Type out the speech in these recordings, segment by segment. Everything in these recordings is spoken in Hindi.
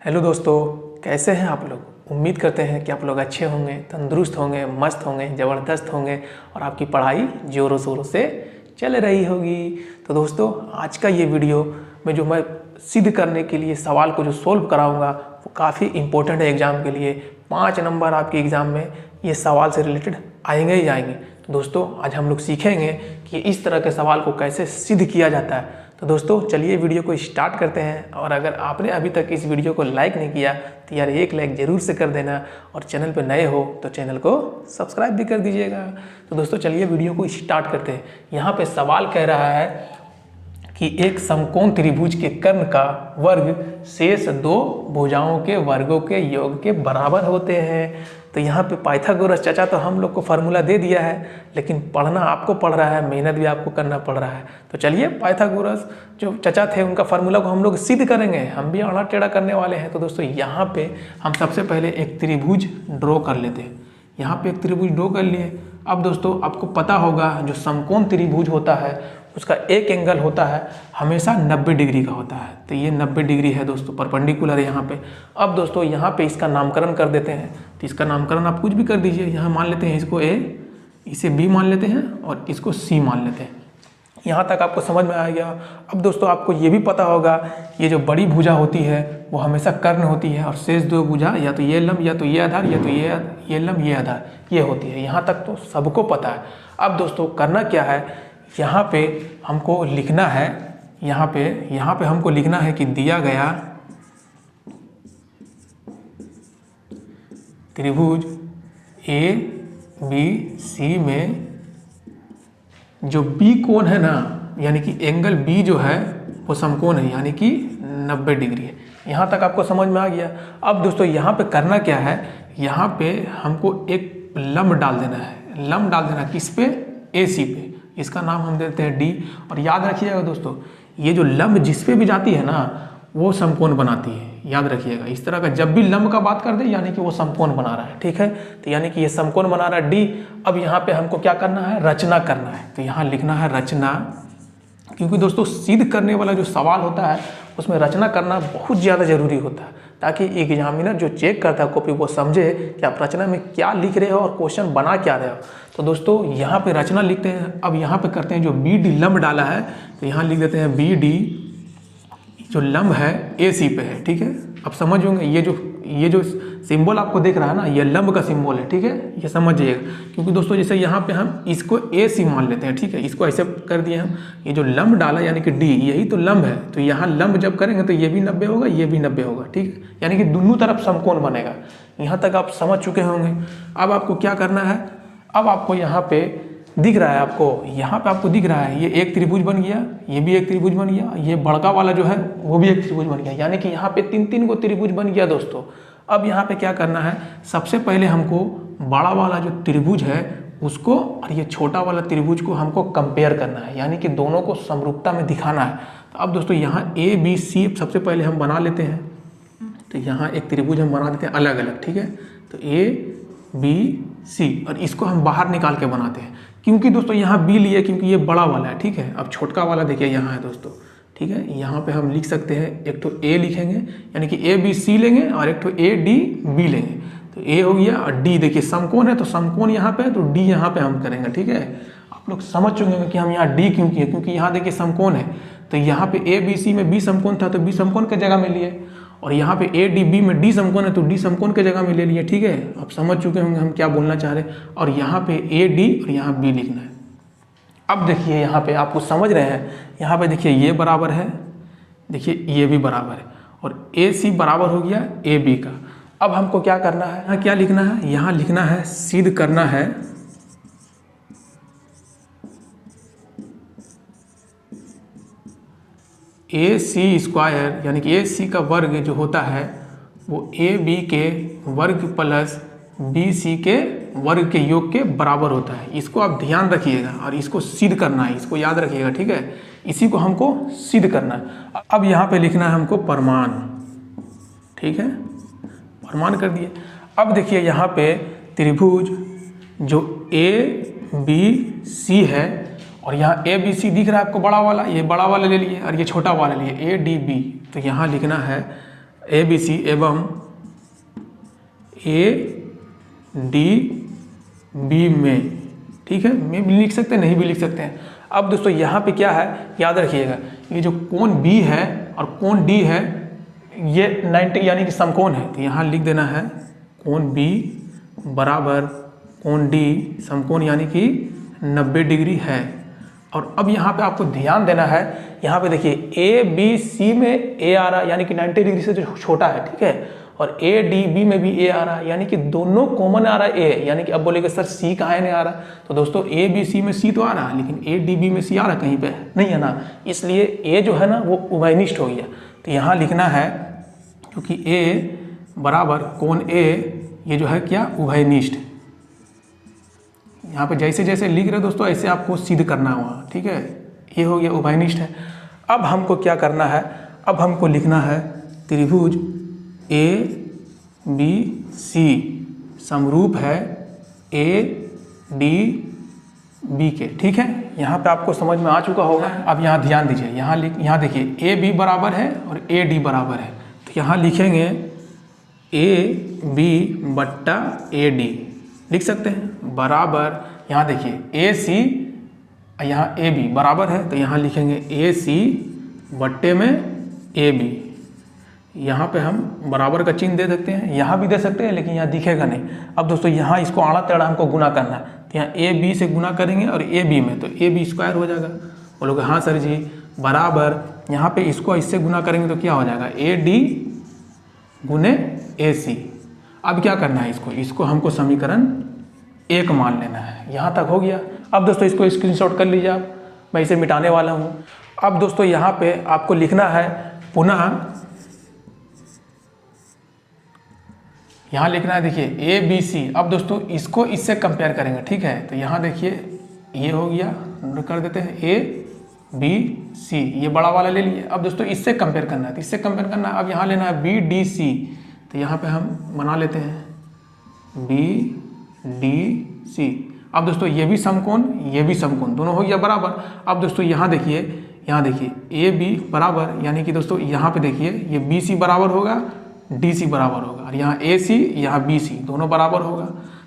हेलो दोस्तों, कैसे हैं आप लोग। उम्मीद करते हैं कि आप लोग अच्छे होंगे, तंदुरुस्त होंगे, मस्त होंगे, ज़बरदस्त होंगे और आपकी पढ़ाई ज़ोरों शोरों से चल रही होगी। तो दोस्तों, आज का ये वीडियो में जो मैं सिद्ध करने के लिए सवाल को जो सोल्व कराऊंगा वो काफ़ी इम्पोर्टेंट है एग्ज़ाम के लिए। 5 नंबर आपके एग्ज़ाम में ये सवाल से रिलेटेड आएंगे ही आएंगे। तो दोस्तों, आज हम लोग सीखेंगे कि इस तरह के सवाल को कैसे सिद्ध किया जाता है। तो दोस्तों, चलिए वीडियो को स्टार्ट करते हैं। और अगर आपने अभी तक इस वीडियो को लाइक नहीं किया तो यार एक लाइक ज़रूर से कर देना, और चैनल पर नए हो तो चैनल को सब्सक्राइब भी कर दीजिएगा। तो दोस्तों, चलिए वीडियो को स्टार्ट करते हैं। यहाँ पे सवाल कह रहा है कि एक समकोण त्रिभुज के कर्ण का वर्ग शेष दो भुजाओं के वर्गों के योग के बराबर होते हैं। तो यहाँ पे पाइथागोरस चाचा तो हम लोग को फार्मूला दे दिया है, लेकिन पढ़ना आपको पड़ रहा है, मेहनत भी आपको करना पड़ रहा है। तो चलिए पाइथागोरस जो चाचा थे उनका फार्मूला को हम लोग सिद्ध करेंगे, हम भी आड़ा टेढ़ा करने वाले हैं। तो दोस्तों, यहाँ पे हम सबसे पहले एक त्रिभुज ड्रॉ कर लेते हैं। यहाँ पे एक त्रिभुज ड्रॉ कर लिए। अब दोस्तों, आपको पता होगा जो समकोण त्रिभुज होता है उसका एक एंगल होता है हमेशा 90 डिग्री का होता है। तो ये 90 डिग्री है दोस्तों, परपेंडिकुलर है यहाँ पे। अब दोस्तों, यहाँ पे इसका नामकरण कर देते हैं। तो इसका नामकरण आप कुछ भी कर दीजिए। यहाँ मान लेते हैं इसको ए, इसे बी मान लेते हैं और इसको सी मान लेते हैं। यहाँ तक आपको समझ में आ गया। अब दोस्तों, आपको ये भी पता होगा ये जो बड़ी भुजा होती है वो हमेशा कर्ण होती है, और शेष दो भुजा या तो ये लंब या तो ये आधार या तो ये लंब ये आधार ये होती है। यहाँ तक तो सबको पता है। अब दोस्तों, करना क्या है, यहाँ पे हमको लिखना है, यहाँ पे हमको लिखना है कि दिया गया त्रिभुज ए बी सी में जो बी कोण है ना, यानी कि एंगल बी जो है वो समकोण है, यानी कि 90 डिग्री है। यहाँ तक आपको समझ में आ गया। अब दोस्तों, यहाँ पे करना क्या है, यहाँ पे हमको एक लंब डाल देना है। लंब डाल देना किस पे, ए सी पे। इसका नाम हम देते हैं डी। और याद रखिएगा दोस्तों, ये जो लंब जिस पे भी जाती है ना वो समकोण बनाती है। याद रखिएगा, इस तरह का जब भी लंब का बात कर दे यानी कि वो समकोण बना रहा है। ठीक है, तो यानी कि ये समकोण बना रहा है डी। अब यहाँ पे हमको क्या करना है, रचना करना है। तो यहाँ लिखना है रचना, क्योंकि दोस्तों सिद्ध करने वाला जो सवाल होता है उसमें रचना करना बहुत ज़्यादा ज़रूरी होता है, ताकि एग्जामिनर जो चेक करता है कॉपी वो समझे कि आप रचना में क्या लिख रहे हो और क्वेश्चन बना क्या रहे हो। तो दोस्तों, यहाँ पे रचना लिखते हैं। अब यहाँ पे करते हैं जो बी डी लंब डाला है, तो यहाँ लिख देते हैं बी डी जो लंब है ए सी पे है। ठीक है, अब समझ होंगे ये जो सिंबल आपको देख रहा है ना, ये लंब का सिंबल है। ठीक है, ये समझ जाइएगा, क्योंकि दोस्तों जैसे यहाँ पे हम इसको ए सी मान लेते हैं। ठीक है, इसको ऐसे कर दिए हम, ये जो लंब डाला यानी कि डी, यही तो लंब है। तो यहाँ लंब जब करेंगे तो ये भी 90 होगा, ये भी 90 होगा। ठीक है, यानी कि दोनों तरफ समकोण बनेगा। यहाँ तक आप समझ चुके होंगे। अब आपको क्या करना है, अब आपको यहाँ पे दिख रहा है, आपको दिख रहा है ये एक त्रिभुज बन गया, ये भी एक त्रिभुज बन गया, ये बड़का वाला जो है वो भी एक त्रिभुज बन गया, यानी कि यहाँ पे 3-3 को त्रिभुज बन गया दोस्तों। अब यहाँ पे क्या करना है, सबसे पहले हमको बड़ा वाला जो त्रिभुज है उसको और ये छोटा वाला त्रिभुज को हमको कंपेयर करना है, यानी कि दोनों को समरूपता में दिखाना है। तो अब दोस्तों, यहाँ ए बी सी सबसे पहले हम बना लेते हैं। तो यहाँ एक त्रिभुज हम बना देते हैं अलग अलग। ठीक है, तो ए बी सी, और इसको हम बाहर निकाल के बनाते हैं, क्योंकि दोस्तों यहाँ बी लिए, क्योंकि ये बड़ा वाला है। ठीक है, अब छोटका वाला देखिए यहाँ है दोस्तों। ठीक है, यहाँ पे हम लिख सकते हैं, एक तो ए लिखेंगे यानी कि ए बी सी लेंगे, और एक तो ए डी बी लेंगे। तो ए हो गया, और डी देखिए समकोण है तो समकोण यहाँ पे है, तो डी यहाँ पे हम करेंगे। ठीक है, आप लोग समझ चुके हैं कि हम यहाँ डी क्यों किए, क्योंकि यहाँ देखिए समकोण है। तो यहाँ पे ए बी सी में बी समकोण था तो बी समकोण के जगह में लिए, और यहाँ पे ए डी बी में डी समकोण है तो डी समकोण के जगह में ले लिए। ठीक है, आप समझ चुके होंगे हम क्या बोलना चाह रहे हैं। और यहाँ पे ए डी और यहाँ बी लिखना है। अब देखिए यहाँ पे आपको समझ रहे हैं, यहाँ पे देखिए ये बराबर है, देखिए ये भी बराबर है, और ए सी बराबर हो गया ए बी का। अब हमको क्या करना है, यहाँ क्या लिखना है, यहाँ लिखना है सिद्ध करना है ए सी स्क्वायर, यानी कि ए सी का वर्ग जो होता है वो ए बी के वर्ग प्लस बी सी के वर्ग के योग के बराबर होता है। इसको आप ध्यान रखिएगा और इसको सिद्ध करना है, इसको याद रखिएगा। ठीक है, इसी को हमको सिद्ध करना है। अब यहाँ पे लिखना है हमको प्रमाण। ठीक है, प्रमाण कर दिए। अब देखिए यहाँ पे त्रिभुज जो ए बी सी है, और यहाँ ए बी सी दिख रहा है आपको बड़ा वाला, ये बड़ा वाला ले लिए और ये छोटा वाला लिए ए डी बी। तो यहाँ लिखना है ABC एवं ADB में, ठीक है, में भी लिख सकते हैं, नहीं भी लिख सकते हैं। अब दोस्तों यहाँ पे क्या है, याद रखिएगा, ये जो कोण B है और कोण D है ये 90 यानी कि समकोण है, तो यहाँ लिख देना है कोण B बराबर कोण D समकोण यानी कि 90 डिग्री है। और अब यहाँ पे आपको ध्यान देना है, यहाँ पे देखिए ABC में A आ रहा है यानी कि 90 डिग्री से जो छोटा है, ठीक है, और ADB में भी A आ रहा है यानी कि दोनों कॉमन आ रहा है A, यानी कि अब बोलेगा सर C कहाँ नहीं आ रहा, तो दोस्तों ABC में C तो आ रहा है लेकिन ADB में C आ रहा है कहीं पे नहीं है ना, इसलिए A जो है ना वो उभयनिष्ठ हो गया। तो यहाँ लिखना है क्योंकि A बराबर कोण A ये जो है क्या, उभयनिष्ठ। यहाँ पे जैसे जैसे लिख रहे दोस्तों ऐसे आपको सिद्ध करना हुआ, ठीक है, ये हो गया उभयनिष्ठ है। अब हमको क्या करना है, अब हमको लिखना है त्रिभुज ABC समरूप है ADB के, ठीक है, यहाँ पे आपको समझ में आ चुका होगा। अब यहाँ ध्यान दीजिए, यहाँ देखिए AB बराबर है और AD बराबर है, तो यहाँ लिखेंगे AB बट्टा AD लिख सकते हैं, बराबर यहाँ देखिए AC यहाँ AB बराबर है, तो यहाँ लिखेंगे AC बट्टे में AB। यहाँ पे हम बराबर का चिन्ह दे सकते हैं, यहाँ भी दे सकते हैं लेकिन यहाँ दिखेगा नहीं। अब दोस्तों यहाँ इसको आड़ा टेढ़ा हमको गुना करना है, तो यहाँ AB से गुना करेंगे और AB में तो AB स्क्वायर हो जाएगा। बोलोगे हाँ सर जी, बराबर यहाँ पे इसको इससे गुना करेंगे तो क्या हो जाएगा, AD गुने AC। अब क्या करना है, इसको हमको समीकरण 1 मान लेना है। यहाँ तक हो गया। अब दोस्तों इसको स्क्रीनशॉट कर लीजिए आप, मैं इसे मिटाने वाला हूँ। अब दोस्तों यहाँ पे आपको लिखना है पुनः, यहाँ लिखना है देखिए ABC। अब दोस्तों इसको इससे कंपेयर करेंगे, ठीक है, तो यहाँ देखिए ये हो गया, कर देते हैं ABC, ये बड़ा वाला ले लिए। अब दोस्तों इससे कंपेयर करना है, तो इससे कंपेयर करना है। अब यहाँ लेना है BDC, तो यहाँ पे हम बना लेते हैं BDC। अब दोस्तों ये भी समकोण, ये भी समकोण, दोनों हो गया बराबर। अब दोस्तों यहाँ देखिए AB बराबर, यानी कि दोस्तों यहाँ पे देखिए ये BC बराबर होगा, DC बराबर होगा, और यहाँ AC यहाँ BC दोनों बराबर होगा।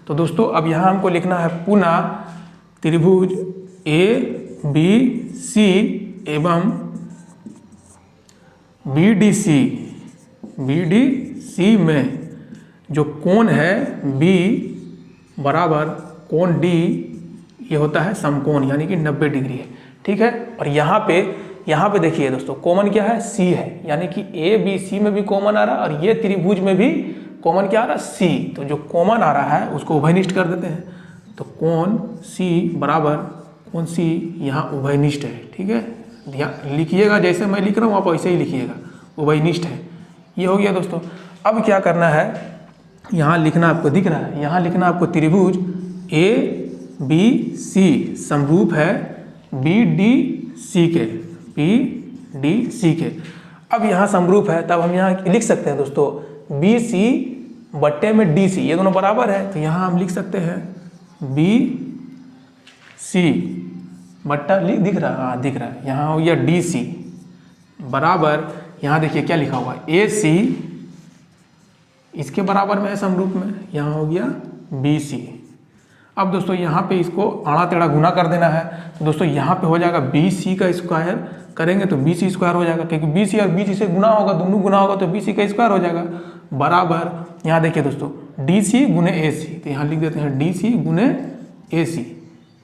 तो दोस्तों अब यहाँ हमको लिखना है पुनः त्रिभुज ABC एवं BDC में जो कोण है B बराबर कोण D, ये होता है समकोण यानी कि 90 डिग्री है, ठीक है। और यहाँ पे देखिए दोस्तों कॉमन क्या है, C है, यानी कि ABC में भी कॉमन आ रहा है और ये त्रिभुज में भी कॉमन क्या आ रहा है, C। तो जो कॉमन आ रहा है उसको उभयनिष्ठ कर देते हैं, तो कोण C बराबर कोण C यहाँ उभयनिष्ठ है, ठीक है। ध्यान लिखिएगा, जैसे मैं लिख रहा हूँ आप वैसे ही लिखिएगा, उभयनिष्ठ है। ये हो गया दोस्तों। अब क्या करना है, यहाँ लिखना आपको दिख रहा है, यहाँ लिखना आपको त्रिभुज ABC समरूप है BDC के। अब यहाँ समरूप है, तब हम यहाँ लिख सकते हैं दोस्तों BC बट्टे में DC, ये दोनों बराबर है, तो यहाँ हम लिख सकते हैं BC बट्टा दिख रहा है, हाँ दिख रहा है, यहाँ हो गया DC बराबर, यहाँ देखिए क्या लिखा हुआ है AC, इसके बराबर में है समरूप में, यहाँ हो गया BC। अब दोस्तों यहाँ पे इसको आड़ा टेढ़ा गुना कर देना है, तो दोस्तों यहाँ पे हो जाएगा BC का स्क्वायर करेंगे तो BC स्क्वायर हो जाएगा, क्योंकि BC और BC से गुना होगा, दोनों गुना होगा तो BC का स्क्वायर हो जाएगा, बराबर यहाँ देखिए दोस्तों DC गुने AC, तो यहाँ लिख देते हैं DC गुने AC।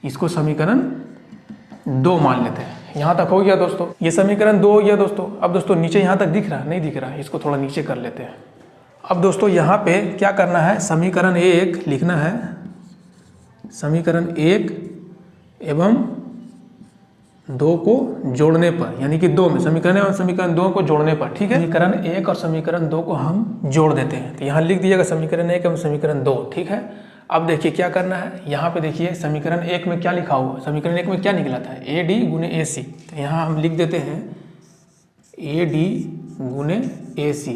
इसको समीकरण 2 मान लेते हैं। यहाँ तक हो गया दोस्तों, ये समीकरण 2 हो गया दोस्तों। अब दोस्तों नीचे यहाँ तक दिख रहा है, नहीं दिख रहा है, इसको थोड़ा नीचे कर लेते हैं। अब दोस्तों यहाँ पे क्या करना है, समीकरण 1 लिखना है, समीकरण 1 एवं 2 को जोड़ने पर, यानी कि 2 में समीकरण 2 को जोड़ने पर, ठीक है, समीकरण 1 और समीकरण 2 को हम जोड़ देते हैं। तो यहाँ लिख दीजिएगा समीकरण 1 एवं समीकरण 2, ठीक है। अब देखिए क्या करना है, यहाँ पे देखिए समीकरण 1 में क्या लिखा हुआ है, समीकरण 1 में क्या निकला था, AD गुने AC, तो यहाँ हम लिख देते हैं AD गुने AC,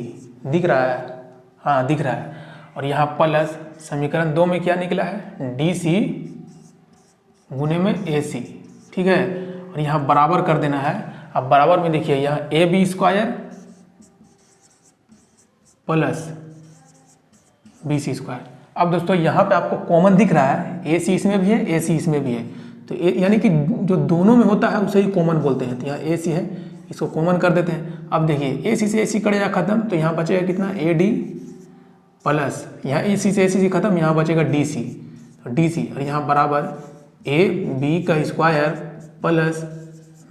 दिख रहा है, हाँ दिख रहा है। और यहाँ प्लस समीकरण 2 में क्या निकला है, DC गुने में AC, ठीक है। और यहाँ बराबर कर देना है। अब बराबर में देखिए यहाँ AB स्क्वायर प्लस BC²। अब दोस्तों यहाँ पे आपको कॉमन दिख रहा है, AC इसमें भी है, AC इसमें भी है, तो यानी कि जो दोनों में होता है उसे ही कॉमन बोलते हैं। तो यहाँ AC है, इसको कॉमन कर देते हैं। अब देखिए AC से AC कटेगा खत्म, तो यहाँ बचेगा कितना, AD प्लस यहाँ AC से AC खत्म, यहाँ बचेगा DC, तो DC और यहाँ बराबर AB² प्लस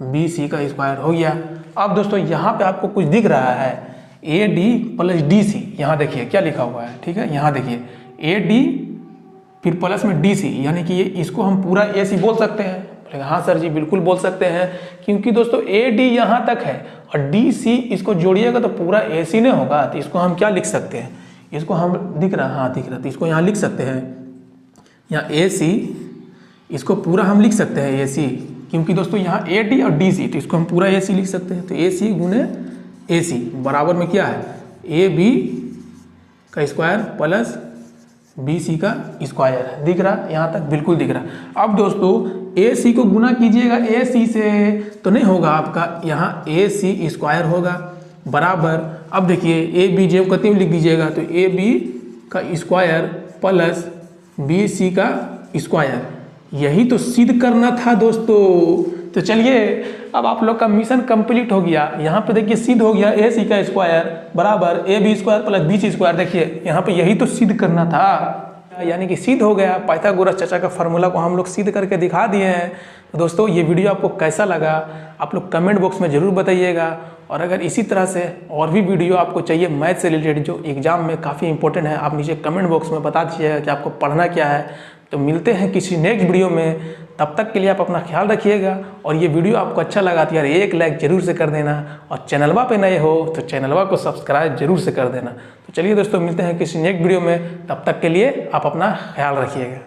BC² हो गया। अब दोस्तों यहाँ पे आपको कुछ दिख रहा है, AD प्लस DC, यहाँ देखिए क्या लिखा हुआ है, ठीक है, यहाँ देखिए AD फिर प्लस में DC, यानी कि ये इसको हम पूरा AC बोल सकते हैं। बोलेगा हाँ सर जी बिल्कुल बोल सकते हैं, क्योंकि दोस्तों AD यहाँ तक है और DC इसको जोड़िएगा तो पूरा AC नहीं होगा। तो इसको हम क्या लिख सकते हैं, इसको हम दिख रहा, हाँ दिख रहा, तो इसको यहाँ लिख सकते हैं, यहाँ AC, इसको पूरा हम लिख सकते हैं AC, क्योंकि दोस्तों यहाँ AD और DC, तो इसको हम पूरा AC लिख सकते हैं। तो AC गुने AC बराबर में क्या है, AB² प्लस BC² दिख रहा, यहाँ तक बिल्कुल दिख रहा। अब दोस्तों AC को गुना कीजिएगा AC से तो नहीं होगा आपका, यहाँ AC² होगा बराबर। अब देखिए AB जो कहते हुए लिख दीजिएगा, तो AB² प्लस BC², यही तो सिद्ध करना था दोस्तों। तो चलिए अब आप लोग का मिशन कंप्लीट हो गया। यहाँ पे देखिए सिद्ध हो गया AC² बराबर AB² प्लस BC²। देखिए यहाँ पे यही तो सिद्ध करना था, यानी कि सिद्ध हो गया। पाइथागोरस चाचा का फार्मूला को हम लोग सिद्ध करके दिखा दिए हैं। तो दोस्तों ये वीडियो आपको कैसा लगा आप लोग कमेंट बॉक्स में ज़रूर बताइएगा। और अगर इसी तरह से और भी वीडियो आपको चाहिए मैथ से रिलेटेड जो एग्जाम में काफ़ी इंपॉर्टेंट है, आप नीचे कमेंट बॉक्स में बता दीजिएगा कि आपको पढ़ना क्या है। तो मिलते हैं किसी नेक्स्ट वीडियो में, तब तक के लिए आप अपना ख्याल रखिएगा। और ये वीडियो आपको अच्छा लगा तो यार एक लाइक जरूर से कर देना, और चैनलवा पे नए हो तो चैनलवा को सब्सक्राइब जरूर से कर देना। तो चलिए दोस्तों मिलते हैं किसी नेक्स्ट वीडियो में, तब तक के लिए आप अपना ख्याल रखिएगा।